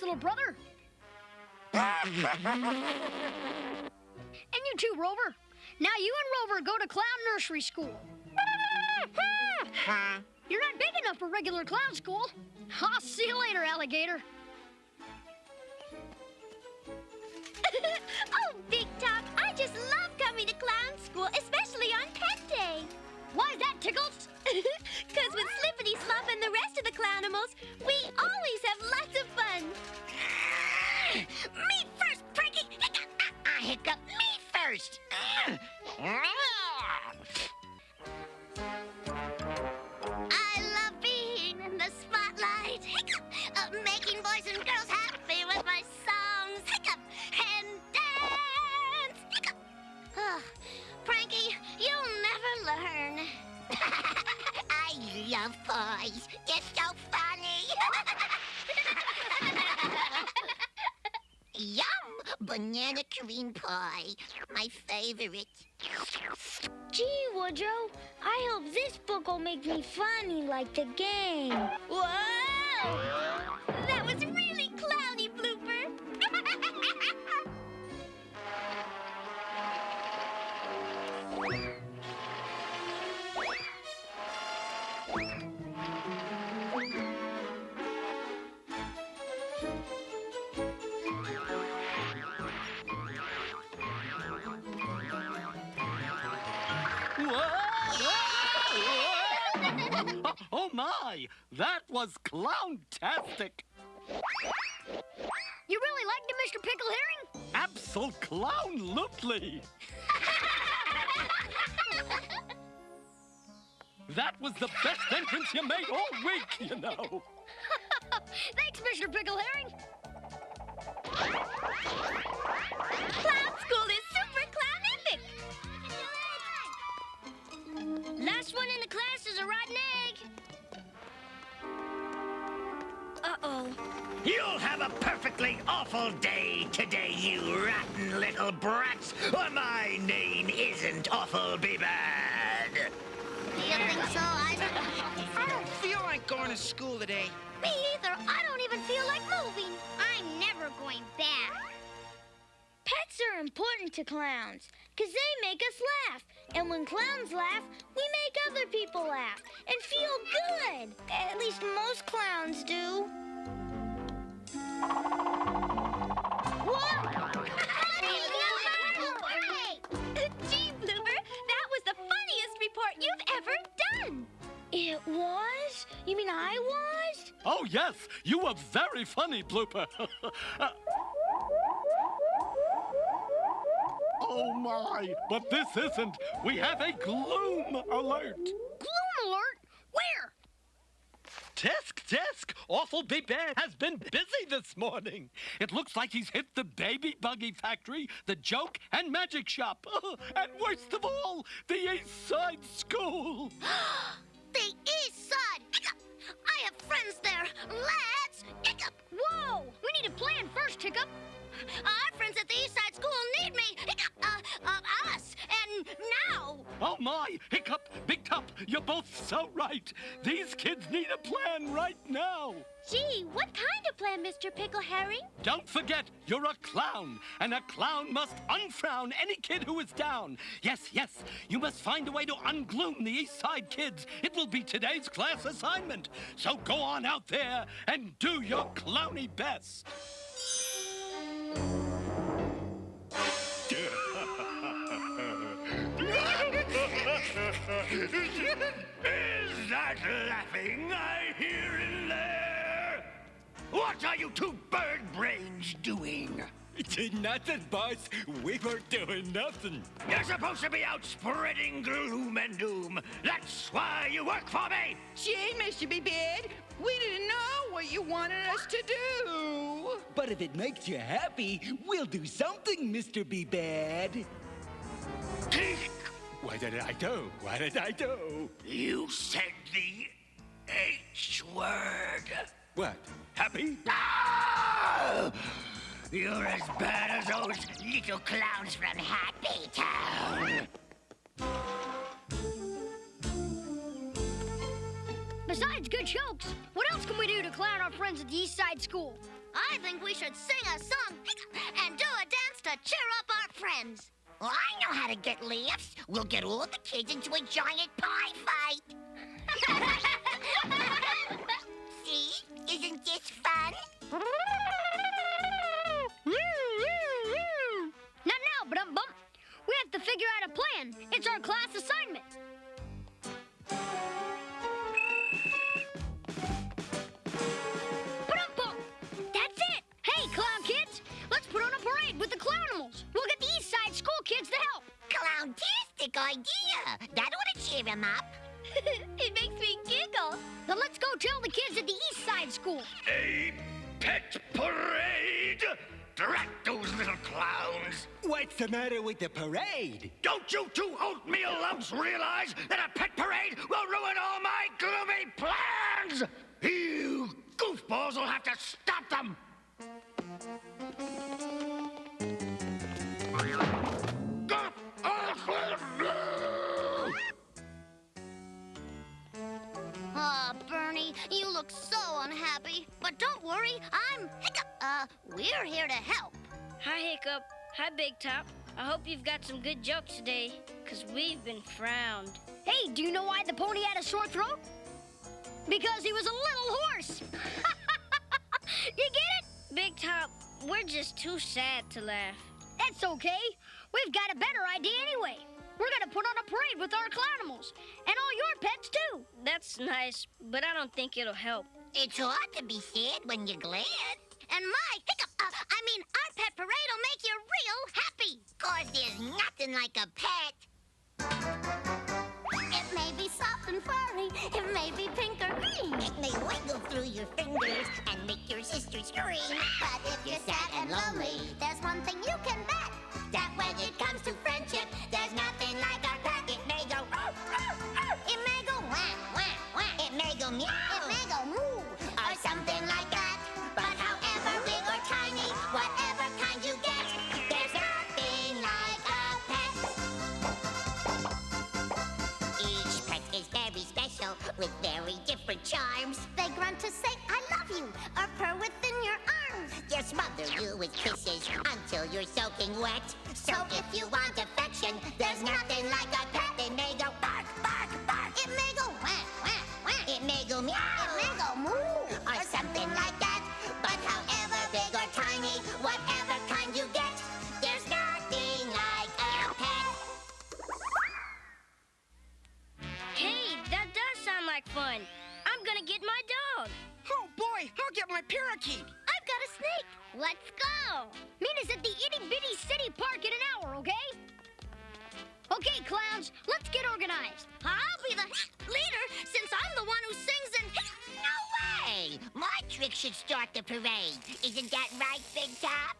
little brother. And you too, Rover. Now you and Rover go to clown nursery school. You're not big enough for regular clown school. I'll see you later, alligator. Oh, Big Top, I just love coming to clown school, especially on Pet Day. Why is that, Tickles? Because with Slippity Slop and the rest of the clownimals, we always have lots of fun. Me first, Frankie! Hiccup, me first! I love being in the spotlight. Hiccup! Making boys and girls happy with my songs. Hiccup! And dance! Hiccup! Frankie, you'll never learn. I love boys. It's so funny. Yum! Banana cream pie. My favorite. Gee, Woodrow, I hope this book will make me funny like the game. Whoa! That was really clowny, Blooper. Oh my! That was clown-tastic! You really liked it, Mr. Pickle Herring? Absol-clown-looply! That was the best entrance you made all week, you know! Thanks, Mr. Pickle Herring. Clown school is super clownific! Last one in the class is a rotten egg. Uh-oh. You'll have a perfectly awful day today, you rotten little brats. Or my name isn't Awful Be Bad. Do you think so, Isaac? I don't feel like going to school today. Me either. I don't even feel like moving. I'm never going back. Pets are important to clowns because they make us laugh. And when clowns laugh, we make other people laugh and feel good. At least most clowns do. Whoa! Gee, Blooper, that was the funniest report you've ever done. It was? You mean I was? Oh, yes! You were very funny, Blooper! Oh, my! But this isn't! We have a gloom alert! Gloom alert? Where? Tisk! Awful Be Bad has been busy this morning. It looks like he's hit the baby buggy factory, the joke and magic shop. And worst of all, the East Side School. The East Side. Hiccup. I have friends there. Let's hiccup. Whoa! We need a plan first, Hiccup. Our friends at the East Side School need me. Hiccup. Us. And now. Oh, my! Hiccup, Big Top, you're both so right. These kids need a plan right now. Gee, what kind of plan, Mr. Pickle Herring? Don't forget, you're a clown, and a clown must unfrown any kid who is down. Yes, you must find a way to ungloom the East Side kids. It will be today's class assignment. So go on out there and do your clowny best. Is that laughing I hear in there? What are you two bird brains doing? Nothing, boss. We weren't doing nothing. You're supposed to be out spreading gloom and doom. That's why you work for me. Gee, Mr. Be Bad, we didn't know what you wanted us to do. But if it makes you happy, we'll do something, Mr. Be Bad. What did I do? What did I do? You said the H word. What? Happy? Ah! You're as bad as those little clowns from Happy Town. Besides good jokes, what else can we do to clown our friends at the East Side School? I think we should sing a song and do a dance to cheer up our friends. Well, I know how to get laughs. We'll get all the kids into a giant pie fight. See? Isn't this fun? Not now, Bum-Bum. We have to figure out a plan. It's our class assignment. Bum-Bum! That's it! Hey, clown kids! Let's put on a parade with the clownimals. We'll get the East Side school kids to help. Clowntastic idea. That ought to cheer him up. It makes me giggle. Then let's go tell the kids at the East Side school. A pet parade? Drat those little clowns! What's the matter with the parade? Don't you two oatmeal lumps realize that a pet parade will ruin all my gloomy plans? You goofballs will have to stop them! Aw, Bernie, you look so unhappy. But don't worry, we're here to help. Hi, Hiccup. Hi, Big Top. I hope you've got some good jokes today, because we've been frowned. Hey, do you know why the pony had a sore throat? Because he was a little horse. You get it? Big Top, we're just too sad to laugh. That's okay. We've got a better idea anyway. We're gonna put on a parade with our clownimals. And all your pets, too. That's nice, but I don't think it'll help. It's hard to be sad when you're glad. And our pet parade will make you real happy. 'Cause there's nothing like a pet. It may be soft and furry, it may be pink or green. It may wiggle through your fingers and make your sister scream. But if you're sad and lonely, there's one thing you can bet. That when it comes to friendship, there's nothing like our pet. It may go It may go wah, wah, wah. it may go meow. It may go moo, or something like that. But however big or tiny, whatever kind you get, there's nothing like a pet. Each pet is very special with very different charms. They grunt to say, I love you, or purr within your arms. They'll smother you with kisses until you're soaking wet. So if you want affection, there's nothing like a pet. They may go bark, bark, bark. It may go wah, wah, wah. It may go meow. It may go moo, Or something like that. But however big or tiny, whatever kind you get, there's nothing like a pet. Hey, that does sound like fun. I'm gonna get my dog. Oh, boy, I'll get my parakeet. I've got a snake. Let's go. Meet us at the itty-bitty city park in an hour, okay? Okay, clowns, let's get organized. I'll be the leader since I'm the one who sings and No way! My trick should start the parade. Isn't that right, Big Top?